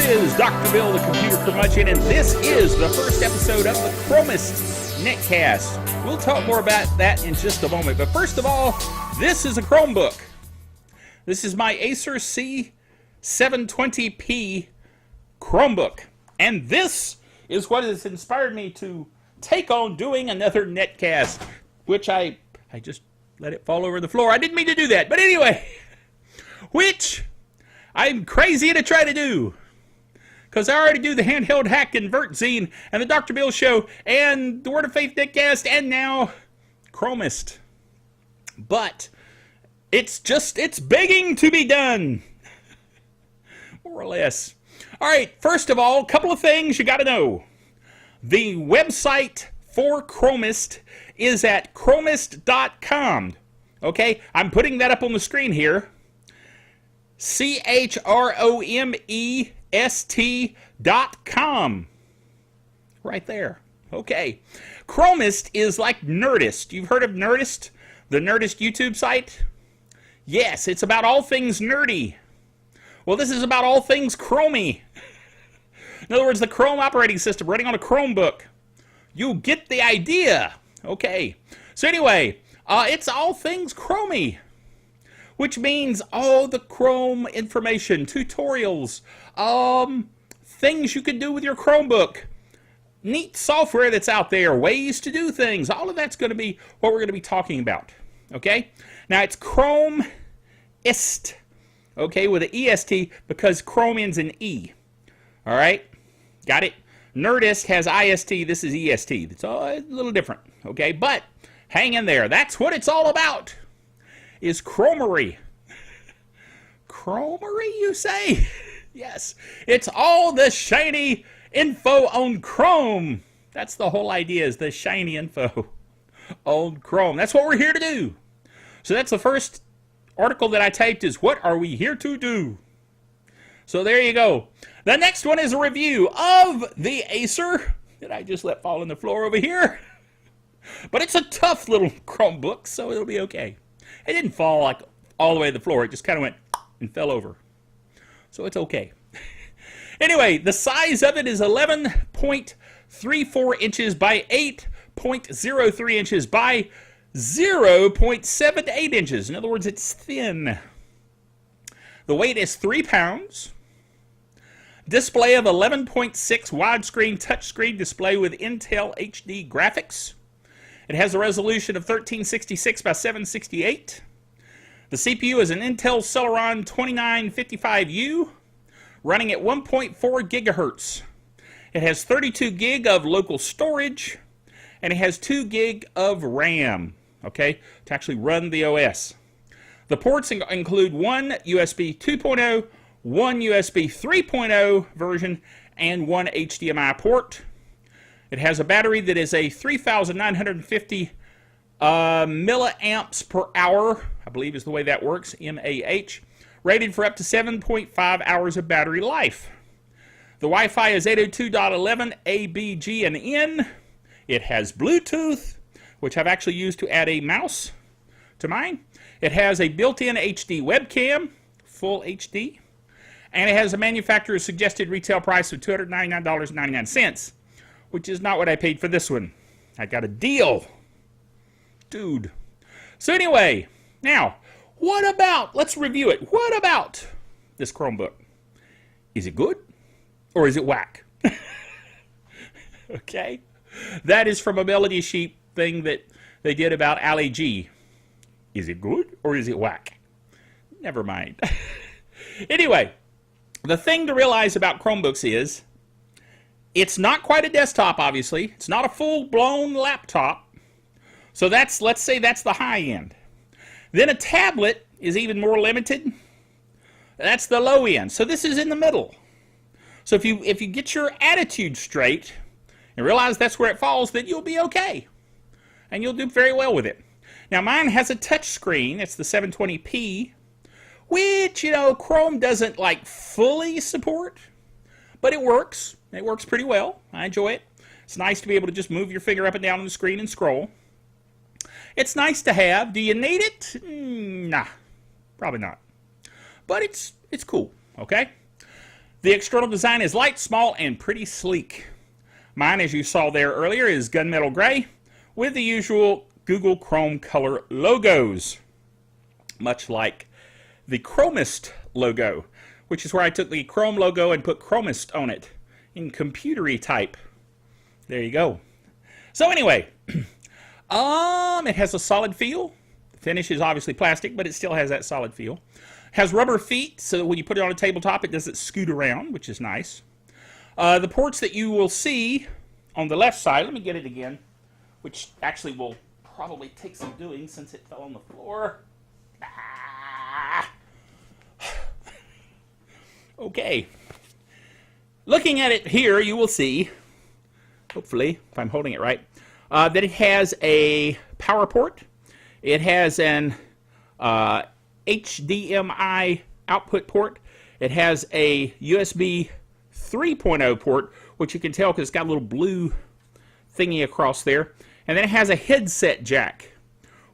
is Dr. Bill, the computer curmudgeon, and this is the first episode of the Chromest Netcast. We'll talk more about that in just a moment, but first of all, this is a Chromebook. This is my Acer C720P Chromebook, and this is what has inspired me to take on doing another netcast, which I just let it fall over the floor. I didn't mean to do that, but anyway, which I'm crazy to try to do, because I already do the Handheld Hack and Vert Zine, and the Dr. Bill Show, and the Word of Faith Netcast, and now Chromest. But it's begging to be done, more or less. All right, first of all, a couple of things you got to know. The website for Chromest is at chromest.com. Okay, I'm putting that up on the screen here. CHROMEST.com. Right there. Okay. Chromest is like Nerdist. You've heard of Nerdist? The Nerdist YouTube site? Yes, it's about all things nerdy. Well, this is about all things Chromey. In other words, the Chrome operating system running on a Chromebook. You get the idea. Okay. So anyway, it's all things Chromey, which means all the Chrome information, tutorials, things you can do with your Chromebook, neat software that's out there, ways to do things. All of that's going to be what we're going to be talking about. Okay? Now, it's Chromest, okay, with an EST, because Chrome ends in E. All right? Got it? Nerdist has IST. This is EST. It's a little different. Okay? But hang in there. That's what it's all about. Is Chromery. Chromery, you say? Yes. It's all the shiny info on Chrome. That's the whole idea, is the shiny info on Chrome. That's what we're here to do. So that's the first article that I typed, is what are we here to do? So there you go. The next one is a review of the Acer that I just let fall on the floor over here. But it's a tough little Chromebook, so it'll be okay. It didn't fall like all the way to the floor. It just kind of went and fell over. So it's okay. Anyway, the size of it is 11.34 inches by 8.03 inches by 0.78 inches. In other words, it's thin. The weight is 3 pounds. Display of 11.6 widescreen touchscreen display with Intel HD graphics. It has a resolution of 1366 by 768. The CPU is an Intel Celeron 2955U running at 1.4 gigahertz. It has 32 gig of local storage, and it has 2 gig of RAM, okay, to actually run the OS. The ports include one USB 2.0, one USB 3.0 version, and one HDMI port. It has a battery that is a 3,950 milliamps per hour, I believe is the way that works, mAh, rated for up to 7.5 hours of battery life. The Wi-Fi is 802.11 A, B, G, and N. It has Bluetooth, which I've actually used to add a mouse to mine. It has a built-in HD webcam, full HD, and it has a manufacturer's suggested retail price of $299.99. which is not what I paid for this one. I got a deal. Dude. So anyway, now, what about, let's review it. What about this Chromebook? Is it good or is it whack? Okay. That is from a Melody Sheep thing that they did about Ali G. Is it good or is it whack? Never mind. Anyway, the thing to realize about Chromebooks is, it's not quite a desktop, obviously. It's not a full-blown laptop. So let's say that's the high end. Then a tablet is even more limited. That's the low end. So this is in the middle. So if you get your attitude straight and realize that's where it falls, then you'll be okay. And you'll do very well with it. Now mine has a touch screen. It's the 720p, which, Chrome doesn't like fully support, but it works. It works pretty well. I enjoy it. It's nice to be able to just move your finger up and down on the screen and scroll. It's nice to have. Do you need it? Nah, probably not. But it's cool, okay? The external design is light, small, and pretty sleek. Mine, as you saw there earlier, is gunmetal gray with the usual Google Chrome color logos, much like the Chromest logo, which is where I took the Chrome logo and put Chromest on it in computery type. There you go. So anyway, it has a solid feel. The finish is obviously plastic, but it still has that solid feel. Has rubber feet, so that when you put it on a tabletop, it doesn't scoot around, which is nice. The ports that you will see on the left side, let me get it again, which actually will probably take some doing since it fell on the floor. Okay. Looking at it here, you will see, hopefully, if I'm holding it right, that it has a power port. It has an HDMI output port. It has a USB 3.0 port, which you can tell because it's got a little blue thingy across there. And then it has a headset jack,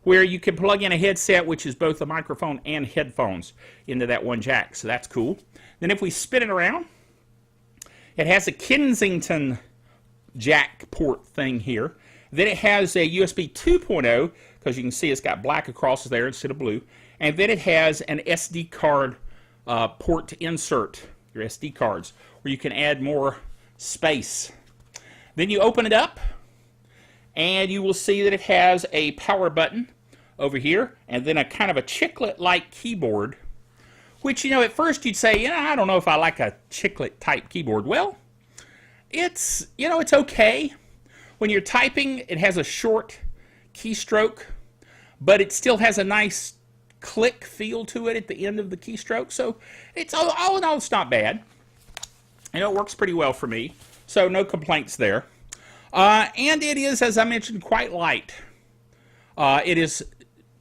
where you can plug in a headset, which is both a microphone and headphones, into that one jack. So that's cool. Then if we spin it around, it has a Kensington jack port thing here. Then it has a USB 2.0, because you can see it's got black across there instead of blue. And then it has an SD card port to insert your SD cards, where you can add more space. Then you open it up, and you will see that it has a power button over here, and then a kind of a chiclet-like keyboard, which, you know, at first you'd say, I don't know if I like a chiclet-type keyboard. Well, it's okay. When you're typing, it has a short keystroke, but it still has a nice click feel to it at the end of the keystroke. So it's all in all, it's not bad. It works pretty well for me. So no complaints there. And it is, as I mentioned, quite light. It is,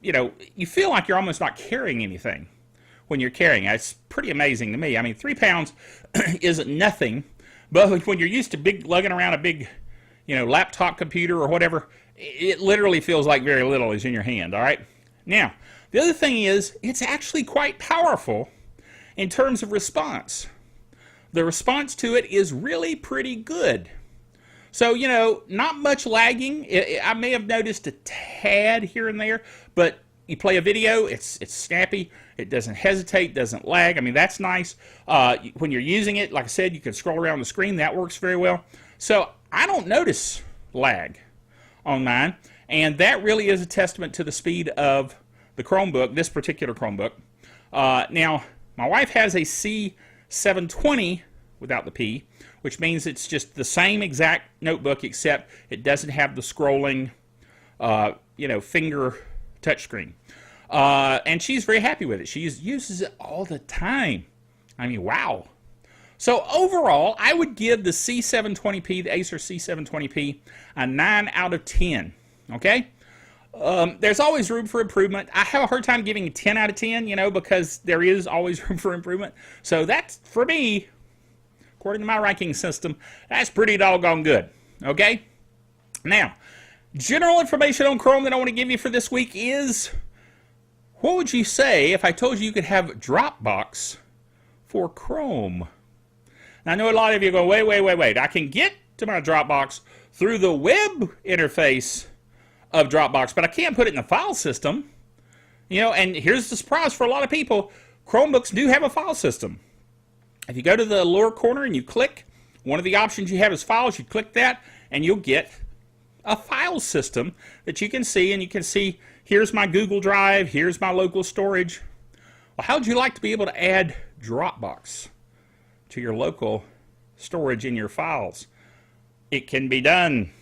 you feel like you're almost not carrying anything when you're carrying it. It's pretty amazing to me. I mean, 3 pounds isn't nothing, but when you're used to lugging around a big, laptop computer or whatever, it literally feels like very little is in your hand, all right? Now, the other thing is, it's actually quite powerful in terms of response. The response to it is really pretty good. So, not much lagging. I may have noticed a tad here and there, but you play a video, it's snappy, it doesn't hesitate, doesn't lag. I mean, that's nice. When you're using it, like I said, you can scroll around the screen. That works very well. So I don't notice lag on mine, and that really is a testament to the speed of the Chromebook, this particular Chromebook. Now, my wife has a C720 without the P, which means it's just the same exact notebook, except it doesn't have the scrolling, finger touchscreen. And she's very happy with it. She uses it all the time. I mean, wow. So overall, I would give the C720P, the Acer C720P, a 9 out of 10. Okay? There's always room for improvement. I have a hard time giving a 10 out of 10, because there is always room for improvement. So that's, for me, according to my ranking system, that's pretty doggone good. Okay? Now, general information on Chrome that I want to give you for this week is, what would you say if I told you could have Dropbox for Chrome? Now, I know a lot of you go, wait. I can get to my Dropbox through the web interface of Dropbox, but I can't put it in the file system. And here's the surprise for a lot of people. Chromebooks do have a file system. If you go to the lower corner and you click, one of the options you have is files. You click that, and you'll get a file system that you can see, and you can see, here's my Google Drive, here's my local storage. Well, how would you like to be able to add Dropbox to your local storage in your files? It can be done.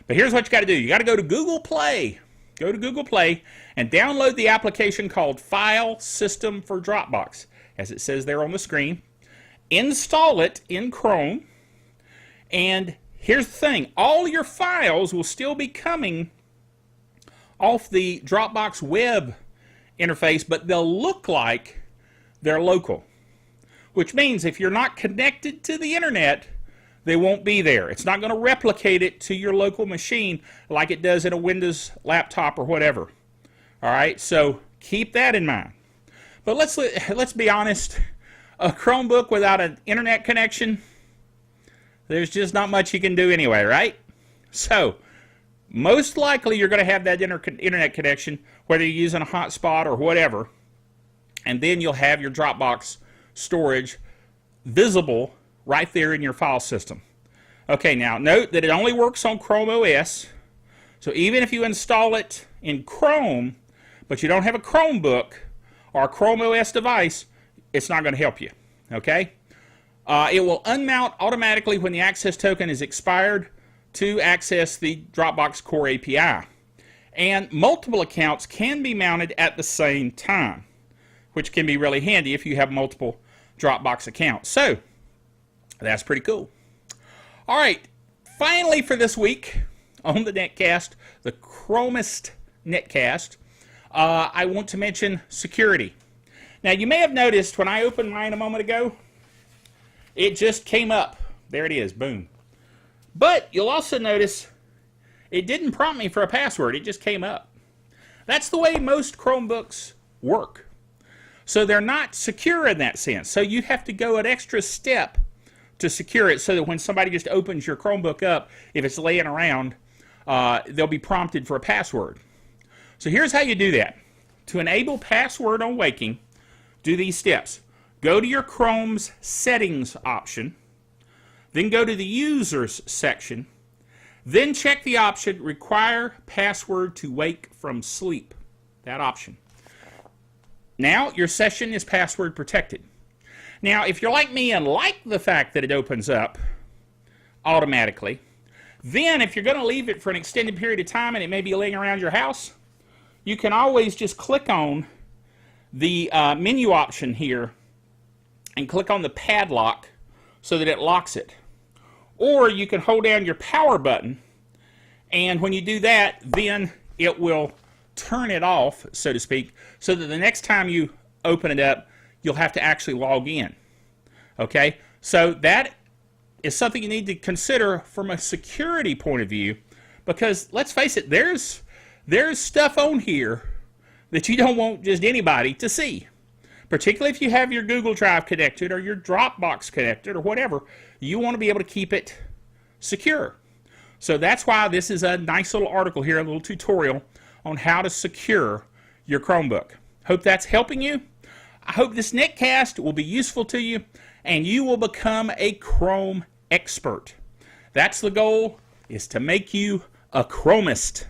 But here's what you got to do. You got to go to Google Play. Go to Google Play and download the application called File System for Dropbox, as it says there on the screen. Install it in Chrome. And here's the thing. All your files will still be coming off the Dropbox web interface, but they'll look like they're local. Which means if you're not connected to the internet, they won't be there. It's not going to replicate it to your local machine like it does in a Windows laptop or whatever. All right, so keep that in mind. But let's be honest. a Chromebook without an internet connection, there's just not much you can do anyway, right? So, most likely you're going to have that internet connection, whether you're using a hotspot or whatever, and then you'll have your Dropbox storage visible right there in your file system. Okay, now note that it only works on Chrome OS, so even if you install it in Chrome, but you don't have a Chromebook or a Chrome OS device, it's not going to help you, okay? It will unmount automatically when the access token is expired to access the Dropbox Core API. And multiple accounts can be mounted at the same time, which can be really handy if you have multiple Dropbox accounts. So, that's pretty cool. All right, finally for this week on the Netcast, the Chromest Netcast, I want to mention security. Now, you may have noticed when I opened mine a moment ago, it just came up. There it is, boom. But you'll also notice it didn't prompt me for a password, it just came up. That's the way most Chromebooks work. So they're not secure in that sense. So you have to go an extra step to secure it so that when somebody just opens your Chromebook up, if it's laying around, they'll be prompted for a password. So here's how you do that. To enable password on waking, do these steps. Go to your Chrome's settings option, then go to the users section, then check the option require password to wake from sleep, that option. Now your session is password protected. Now if you're like me and like the fact that it opens up automatically, then if you're going to leave it for an extended period of time and it may be laying around your house, you can always just click on the menu option here and click on the padlock so that it locks it. Or you can hold down your power button, and when you do that, then it will turn it off, so to speak, so that the next time you open it up, you'll have to actually log in. Okay? So that is something you need to consider from a security point of view, because let's face it, there's stuff on here that you don't want just anybody to see. Particularly if you have your Google Drive connected or your Dropbox connected or whatever, you want to be able to keep it secure. So that's why this is a nice little article here, a little tutorial on how to secure your Chromebook. Hope that's helping you. I hope this Netcast will be useful to you and you will become a Chrome expert. That's the goal, is to make you a Chromist.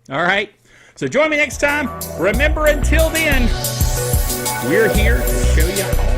All right? So join me next time. Remember, until then, we're here to show you all